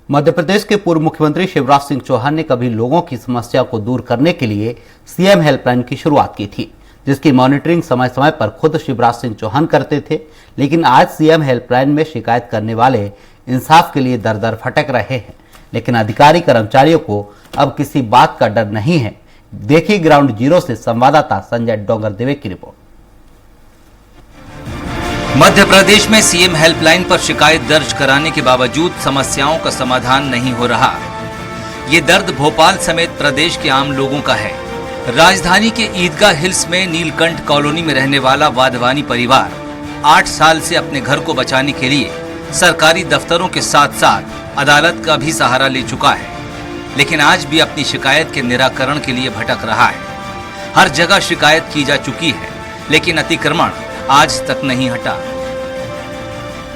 मध्य प्रदेश के पूर्व मुख्यमंत्री शिवराज सिंह चौहान ने कभी लोगों की समस्या को दूर करने के लिए सीएम हेल्पलाइन की शुरुआत की थी, जिसकी मॉनिटरिंग समय समय पर खुद शिवराज सिंह चौहान करते थे। लेकिन आज सीएम हेल्पलाइन में शिकायत करने वाले इंसाफ के लिए दर दर भटक रहे हैं, लेकिन अधिकारी कर्मचारियों को अब किसी बात का डर नहीं है। देखिए ग्राउंड जीरो से संवाददाता संजय डोंगरदेवे की रिपोर्ट। मध्य प्रदेश में सीएम हेल्पलाइन पर शिकायत दर्ज कराने के बावजूद समस्याओं का समाधान नहीं हो रहा। ये दर्द भोपाल समेत प्रदेश के आम लोगों का है। राजधानी के ईदगाह हिल्स में नीलकंठ कॉलोनी में रहने वाला वाधवानी परिवार 8 साल से अपने घर को बचाने के लिए सरकारी दफ्तरों के साथ साथ अदालत का भी सहारा ले चुका है, लेकिन आज भी अपनी शिकायत के निराकरण के लिए भटक रहा है। हर जगह शिकायत की जा चुकी है, लेकिन अतिक्रमण आज तक नहीं हटा।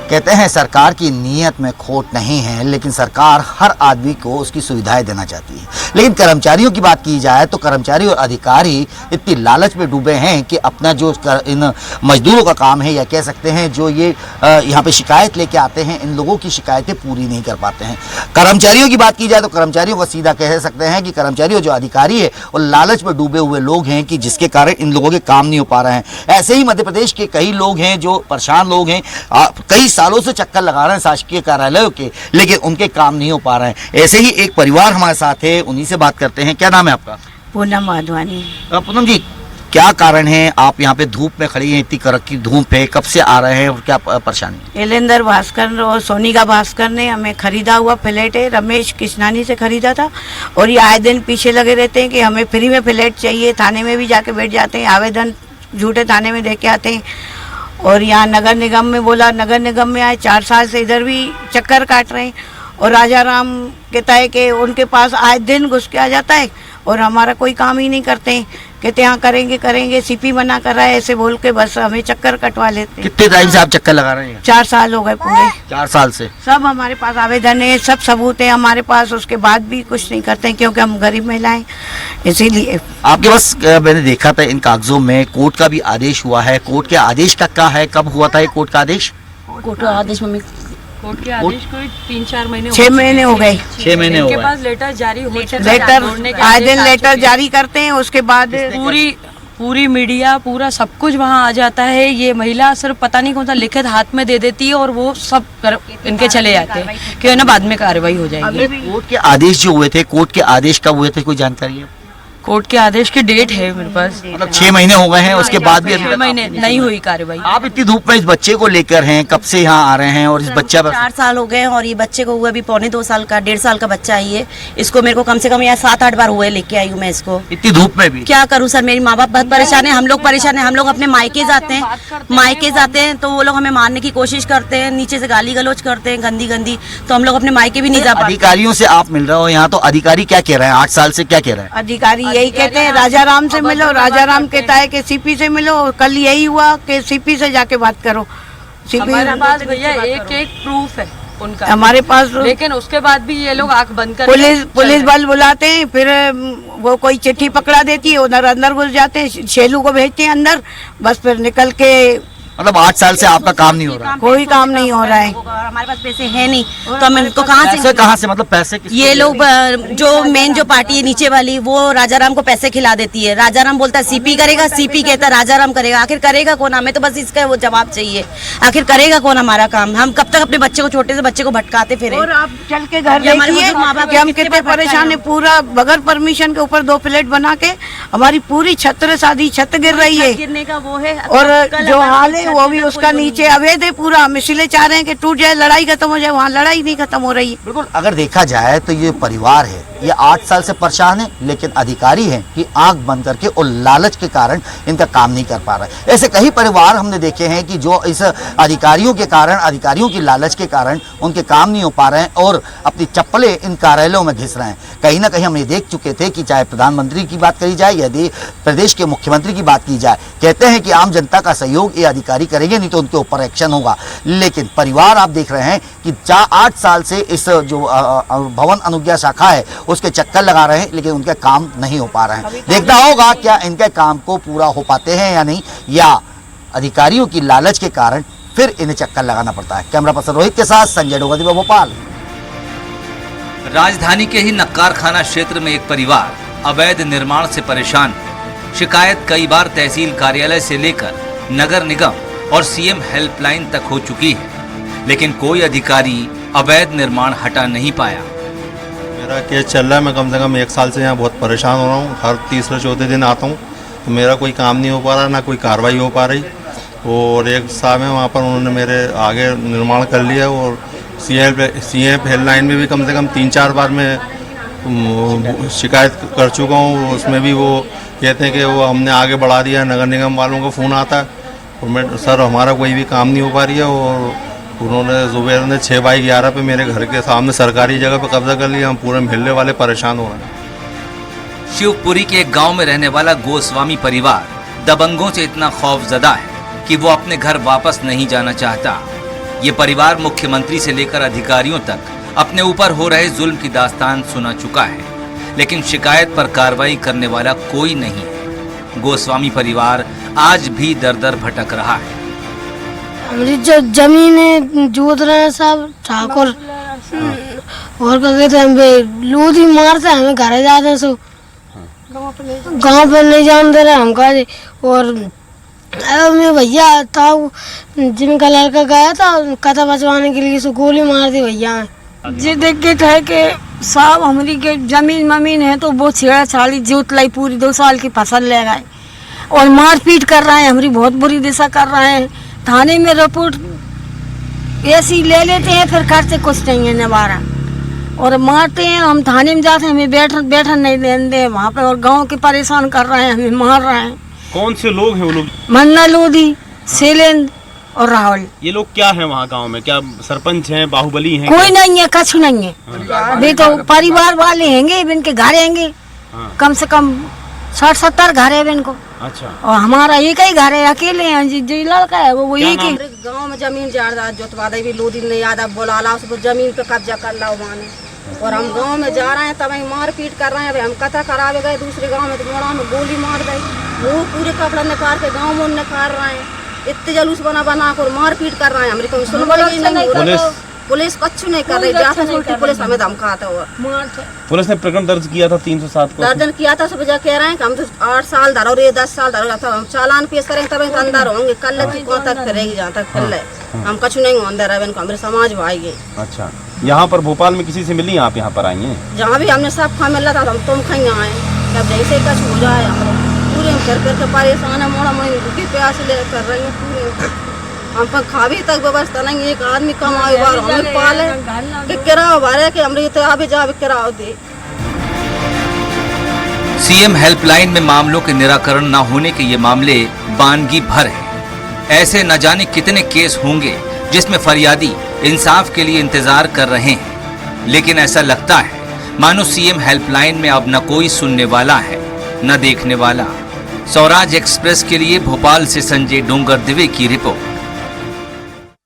कहते हैं सरकार की नीयत में खोट नहीं है, लेकिन सरकार हर आदमी को उसकी सुविधाएं देना चाहती है। लेकिन कर्मचारियों की बात की जाए तो कर्मचारी और अधिकारी इतनी लालच में डूबे हैं कि अपना जो इन मजदूरों का काम है, या कह सकते हैं जो ये यहाँ पे शिकायत लेके आते हैं, इन लोगों की शिकायतें पूरी नहीं कर पाते हैं। कर्मचारियों की बात की जाए तो कर्मचारियों को सीधा कह सकते हैं कि कर्मचारी जो अधिकारी है और लालच में डूबे हुए लोग हैं कि जिसके कारण इन लोगों के काम नहीं हो पा रहे हैं। ऐसे ही मध्य प्रदेश के कई लोग हैं जो परेशान लोग हैं, कई सालों से चक्कर लगा रहे हैं शासकीय कार्यालयों के, लेकिन उनके काम नहीं हो पा रहे हैं। ऐसे ही एक परिवार हमारे साथ है, उन्हीं से बात करते हैं। क्या नाम है आपका? पूनम वाधवानी। पूनम जी, क्या कारण है आप यहाँ पे धूप में खड़ी हैं? इतनी कड़क की धूप है, कब से आ रहे हैं और क्या परेशानी? एलेंदर भास्कर और सोनिका भास्कर ने हमें खरीदा हुआ फ्लैट है, रमेश कृष्णानी से खरीदा था, और ये आए दिन पीछे लगे रहते हैं कि हमें फ्री में फ्लैट चाहिए। थाने में भी जाके बैठ जाते हैं, आवेदन झूठे थाने में दे के आते हैं। और यहाँ नगर निगम में बोला, नगर निगम में आए, 4 साल से इधर भी चक्कर काट रहे हैं। और राजा राम कहता है कि उनके पास आए दिन घुस के आ जाता है और हमारा कोई काम ही नहीं करते हैं। कहते यहाँ करेंगे करेंगे, सीपी मना कर रहा है, ऐसे बोल के बस हमें चक्कर कटवा लेते हैं। कितने टाइम से आप चक्कर लगा रहे हैं? 4 साल हो गए पूरे। 4 साल से सब हमारे पास आवेदन है, सब सबूत है हमारे पास, उसके बाद भी कुछ नहीं करते हैं क्योंकि हम गरीब महिलाएं, इसीलिए। आपके पास मैंने देखा था इन कागजों में कोर्ट का भी आदेश हुआ है। कोर्ट के आदेश का क्या है, कब हुआ था ये कोर्ट का आदेश? कोर्ट का आदेश मम्मी, कोर्ट के आदेश को 3-4 महीने 6 महीने हो गए। 6 महीने हो गए। उनके पास लेटर जारी हो चुका है, लेटर आए दिन लेटर जारी करते हैं, उसके बाद पूरी मीडिया पूरा सब कुछ वहाँ आ जाता है। ये महिला सिर्फ पता नहीं कौन सा लिखित हाथ में दे देती है और वो सब इनके चले जाते हैं कि ना बाद में कार्रवाई हो जाएगी। कोर्ट के आदेश जो हुए थे, कोर्ट के आदेश कब हुए थे, कोई जानकारी है? कोर्ट के आदेश की डेट है मेरे पास, मतलब 6 महीने हो गए हैं, उसके बाद भी 6 महीने नहीं हुई कार्रवाई। आप इतनी धूप में इस बच्चे को लेकर हैं, कब से यहाँ आ रहे हैं? और इस बच्चा 4 साल हो गए और ये बच्चे को हुआ अभी 2.25 साल का, 1.5 साल का बच्चा है ये। इसको मेरे को कम से कम यहाँ 7-8 बार हुए, लेके आई हूँ मैं इसको। इतनी धूप में भी क्या करूँ सर, मेरी माँ बाप बहुत परेशान है, हम लोग परेशान है। हम लोग अपने मायके जाते हैं तो वो लोग हमें मारने की कोशिश करते हैं, नीचे से गाली गलौज करते हैं गंदी गंदी, तो हम लोग अपने मायके भी नहीं जा पाते। अधिकारियों से आप मिल रहे हो यहाँ, तो अधिकारी क्या कह रहे हैं? 8 साल से क्या कह रहे हैं? अधिकारी यही कहते हैं राजा राम से मिलो, राजा राम कहता है कि सीपी से मिलो। कल यही हुआ कि सीपी से जाके बात करो। सीपी हमारे पास भैया एक प्रूफ है उनका हमारे पास, लेकिन उसके बाद भी ये लोग आंख बंद कर पुलिस बल बुलाते हैं, फिर वो कोई चिट्ठी पकड़ा देती है, उधर अंदर घुस जाते हैं, शेलू को भेजते हैं अंदर, बस फिर निकल के। मतलब 8 साल से आपका काम नहीं हो रहा? कोई काम नहीं हो रहा है। हमारे पास पैसे है नहीं तो हम इनको कहाँ से मतलब पैसे ये लोग जो मेन जो पार्टी है नीचे वाली, वो राजाराम को पैसे खिला देती है। राजाराम बोलता है सीपी करेगा, सीपी कहता है राजाराम करेगा। आखिर करेगा कौन? हमें तो बस इसका वो जवाब चाहिए, आखिर करेगा कौन हमारा काम? हम कब तक अपने बच्चे को, छोटे से बच्चे को भटकाते फिरे? और आप चल के घर देखिए कि हम कितने परेशान है। पूरा बगैर परमिशन के ऊपर 2 फ्लैट बना के हमारी पूरी छत गिर रही है, गिरने का वो है। और जो हाल है वो भी उसका नीचे अवैध है पूरा। हम इसलिए चाह रहे हैं कि टूट जाए, लड़ाई खत्म हो जाए। वहाँ लड़ाई नहीं खत्म हो रही है। बिल्कुल, अगर देखा जाए तो ये परिवार है, ये 8 साल से परेशान है, लेकिन अधिकारी हैं कि आंख बंद करके और लालच के कारण इनका काम नहीं कर पा रहा है। ऐसे कई परिवार हमने देखे हैं कि जो इस अधिकारियों के कारण, अधिकारियों की लालच के कारण उनके काम नहीं हो पा रहे हैं और अपनी चप्पलें इन कार्यालयों में घिस रहे हैं। कहीं ना कहीं हम ये देख चुके थे कि चाहे प्रधानमंत्री की बात करी जाए, यदि प्रदेश के मुख्यमंत्री की बात की जाए, कहते हैं कि आम जनता का सहयोग ये अधिकारी करेंगे, नहीं तो उनके ऊपर एक्शन होगा। लेकिन परिवार आप देख रहे हैं कि 8 साल से इस जो भवन अनुज्ञा शाखा है उसके चक्कर लगा रहे हैं, लेकिन उनके काम नहीं हो पा रहे हैं। देखना होगा क्या इनके काम को पूरा हो पाते हैं या नहीं, या अधिकारियों की लालच के कारण फिर इन्हें चक्कर लगाना पड़ता है। कैमरा पर्सन रोहित के साथ संजय डोंगरदेवे, भोपाल। राजधानी के ही नक्कारखाना क्षेत्र में एक परिवार अवैध निर्माण से परेशान है। शिकायत कई बार तहसील कार्यालय से लेकर नगर निगम और सीएम हेल्पलाइन तक हो चुकी है, लेकिन कोई अधिकारी अवैध निर्माण हटा नहीं पाया। मेरा केस चल रहा है, मैं कम से कम 1 साल से यहाँ बहुत परेशान हो रहा हूँ। हर तीसरे चौथे दिन आता हूँ तो मेरा कोई काम नहीं हो पा रहा, ना कोई कार्रवाई हो पा रही। और एक साल में वहाँ पर उन्होंने मेरे आगे निर्माण कर लिया और सीएम हेल्पलाइन में भी कम से कम 3-4 बार मैं शिकायत कर चुका हूँ। उसमें भी वो कहते हैं कि वो हमने आगे बढ़ा दिया, नगर निगम वालों का फ़ोन आता है और मैं सर हमारा कोई भी काम नहीं हो पा रही है। और उन्होंने जुबेर ने 6/11 पे मेरे घर के सामने सरकारी जगह पे कब्जा कर लिया। हम पूरे मोहल्ले वाले परेशान हो रहे हैं। शिवपुरी के एक गांव में रहने वाला गोस्वामी परिवार दबंगों से इतना खौफजदा है कि वो अपने घर वापस नहीं जाना चाहता। ये परिवार मुख्यमंत्री से लेकर अधिकारियों तक अपने ऊपर हो रहे जुल्म की दास्तान सुना चुका है, लेकिन शिकायत पर कार्रवाई करने वाला कोई नहीं है। गोस्वामी परिवार आज भी दर-दर भटक रहा है। हमारी जो जमीन जोत रहे हैं सब ठाकुर और क्या कहते हैं, हमें लूट ही मारते हैं, हमें घर जाते हैं सो गाँव पे नहीं जाने दे रहे हमका। और मेरे भैया था जिनका लड़का गया था कथा बचवाने के लिए, सो गोली मार दी भैया ने। जी दिक्कत है कि साहब हमारी के जमीन है तो वो छेड़ा-छाड़ी जोत लाई, पूरी 2 साल की फसल ले गए और मारपीट कर रहे हैं, हमारी बहुत बुरी दिशा कर रहे हैं। थाने में रिपोर्ट ऐसी ले लेते हैं, फिर करते कुछ नहीं है निवारण और मारते हैं। हम थाने में जाते हैं, हमें बैठन नहीं देते वहाँ पे, और गांव के परेशान कर रहे हैं, हमें मार रहे हैं। कौन से लोग हैं वो लोग? मन्ना लोधी, शैलेंद्र और राहुल। ये लोग क्या है वहाँ गांव में? क्या सरपंच हैं, बाहुबली हैं? कोई नहीं है, कछ नहीं है। वे तो परिवार वाले हैंगे, इनके घर हैंगे, कम से कम 60-70 घर है इनको। अच्छा। और हमारा एक ही घर है, अकेले हैं। जो लड़का है वो एक ही। गांव में जमीन जायदाद जोतवा दे भी लोधी ने यादव बोला उसको जमीन पे कब्जा कर ला माने, और हम गांव में जा रहे हैं तब मारपीट कर रहे हैं। हम कथा करावे गए दूसरे गांव में तो मोड़ा में गोली मार गई, वो पूरे कपड़ा निकाल के गांव में निकाल रहे हैं। इतने जलूस बना कर मारपीट कर रहे हैं। हमारी कोई सुनवाई नहीं हो रही, पुलिस कुछ नहीं कर रही, जाते उल्टी पुलिस हमें धमकाता हुआ। पुलिस ने प्रकरण दर्ज किया था 307 को। दर्जन किया था, सब कह रहे हैं कि हम तो 8 साल धरो और ये 10 साल धरो, हम चालान पेश करेंगे तब अंदर होंगे। कल कौन तक करेगी जहाँ तक कल हम कुछ नहीं अंदर है, हमारे समाज भाई गए। अच्छा, यहाँ पर भोपाल में किसी से मिली? आप यहाँ पर आई हैं? जहाँ भी हमने सब खा मिला था, हम तुम खाई आए तब जैसे कुछ हो जाए। हम पूरे फिर के परेशान है, मोड़ा मोड़ी भूखी प्यास ले कर रही है पूरे। हम पर खावी तक व्यवस्था नहीं, एक आदमी कमाए बार हमें पाले कि किराया भरे कि हमरे तो अभी जा किराया दे। सीएम हेल्पलाइन में मामलों के निराकरण न होने के ये मामले बानगी भर है। ऐसे न जाने कितने केस होंगे जिसमें फरियादी इंसाफ के लिए इंतजार कर रहे हैं, लेकिन ऐसा लगता है मानो सीएम हेल्पलाइन में अब न कोई सुनने वाला है न देखने वाला। स्वराज एक्सप्रेस के लिए भोपाल से संजय डोंगर दिवे की रिपोर्ट।